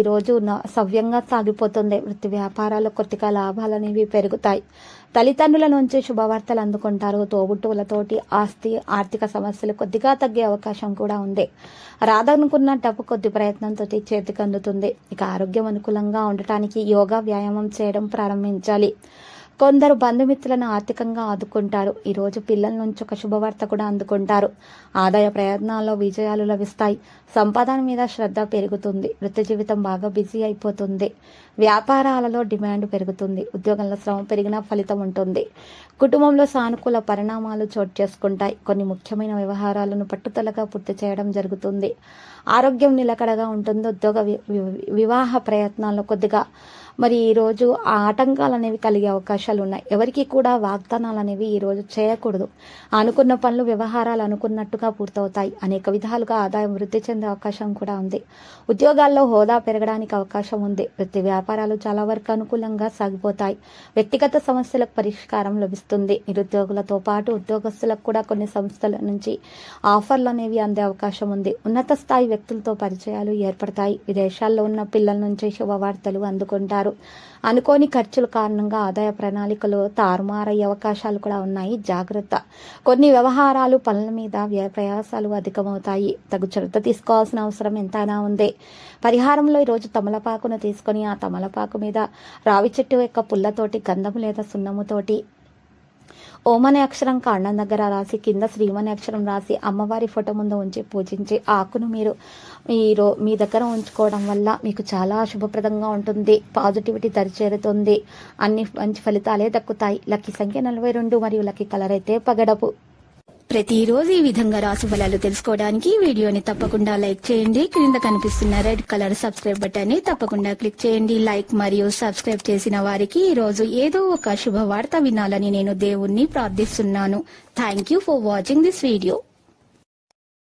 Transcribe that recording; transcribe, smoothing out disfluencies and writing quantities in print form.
ఈ రోజు సవ్యంగా సాగిపోతుంది. వృత్తి వ్యాపారాలు కొద్దిగా లాభాలు అనేవి పెరుగుతాయి. తల్లిదండ్రుల నుంచి శుభవార్తలు అందుకుంటారు. తోబుట్టువులతోటి ఆర్థిక సమస్యలు కొద్దిగా తగ్గే అవకాశం కూడా ఉంది. రాదనుకున్న డబ్బు కొద్ది ప్రయత్నంతో చేతికి అందుతుంది. ఇక ఆరోగ్యం అనుకూలంగా ఉండటానికి యోగా వ్యాయామం చేయడం ప్రారంభించాలి. కొందరు బంధుమిత్రులను ఆర్థికంగా ఆదుకుంటారు. ఈరోజు పిల్లల నుంచి ఒక శుభవార్త కూడా అందుకుంటారు. ఆదాయ ప్రయత్నాల్లో విజయాలు లభిస్తాయి. సంపాదన మీద శ్రద్ధ పెరుగుతుంది. వృత్తి జీవితం బాగా బిజీ అయిపోతుంది. వ్యాపారాలలో డిమాండ్ పెరుగుతుంది. ఉద్యోగంలో శ్రమ పెరిగినా ఫలితం ఉంటుంది. కుటుంబంలో సానుకూల పరిణామాలు చోటు చేసుకుంటాయి. కొన్ని ముఖ్యమైన వ్యవహారాలను పట్టుదలగా పూర్తి చేయడం జరుగుతుంది. ఆరోగ్యం నిలకడగా ఉంటుంది. ఉద్యోగ వివాహ ప్రయత్నాల్లో కొద్దిగా ఈరోజు ఆటంకాలు అనేవి కలిగే అవకాశాలు ఉన్నాయి. ఎవరికి కూడా వాగ్దానాలు అనేవి ఈరోజు చేయకూడదు. అనుకున్న పనులు వ్యవహారాలు అనుకున్నట్టుగా పూర్తవుతాయి. అనేక విధాలుగా ఆదాయం వృద్ధి చెందే అవకాశం కూడా ఉంది. ఉద్యోగాల్లో హోదా పెరగడానికి అవకాశం ఉంది. వృత్తి వ్యాపారాలు చాలా వరకు అనుకూలంగా సాగిపోతాయి. వ్యక్తిగత సమస్యలకు పరిష్కారం లభిస్తుంది. నిరుద్యోగులతో పాటు ఉద్యోగస్తులకు కూడా కొన్ని సంస్థల నుంచి ఆఫర్లు అనేవి అందే అవకాశం ఉంది. ఉన్నత స్థాయి వ్యక్తులతో పరిచయాలు ఏర్పడతాయి. విదేశాల్లో ఉన్న పిల్లల నుంచి శుభవార్తలు అందుకుంటారు. అనుకోని ఖర్చుల కారణంగా ఆదాయ ప్రణాళికలు తారుమారయ్యే అవకాశాలు కూడా ఉన్నాయి. జాగ్రత్త. కొన్ని వ్యవహారాలు పనుల మీద వ్యయ ప్రయాసాలు అధికమవుతాయి. తగు శ్రద్ధ తీసుకోవాల్సిన అవసరం ఎంతైనా ఉంది. పరిహారంలో ఈరోజు తమలపాకును తీసుకొని ఆ తమలపాకు మీద రావి చెట్టు యొక్క పుల్లతోటి గంధము లేదా సున్నముతోటి ఓం అనే అక్షరం కాండం దగ్గర రాసి కింద శ్రీం అనే అక్షరం రాసి అమ్మవారి ఫోటో ముందు ఉంచి పూజించి ఆకును మీరు మీ దగ్గర ఉంచుకోవడం వల్ల మీకు చాలా శుభప్రదంగా ఉంటుంది. పాజిటివిటీ దరిచేరుతుంది. అన్ని మంచి ఫలితాలే దక్కుతాయి. లక్కీ సంఖ్య 42 మరియు లక్కీ కలర్ అయితే పగడపు. ప్రతిరోజు ఈ విధంగా రాశి ఫలాలు తెలుసుకోవడానికి వీడియోని తప్పకుండా లైక్ చేయండి. క్రింద కనిపిస్తున్న రెడ్ కలర్ సబ్స్క్రైబ్ బటన్ ని తప్పకుండా క్లిక్ చేయండి. లైక్ మరియు సబ్స్క్రైబ్ చేసిన వారికి ఈ రోజు ఏదో ఒక శుభవార్త వినాలని నేను దేవుణ్ణి ప్రార్థిస్తున్నాను. Thank you for watching this video.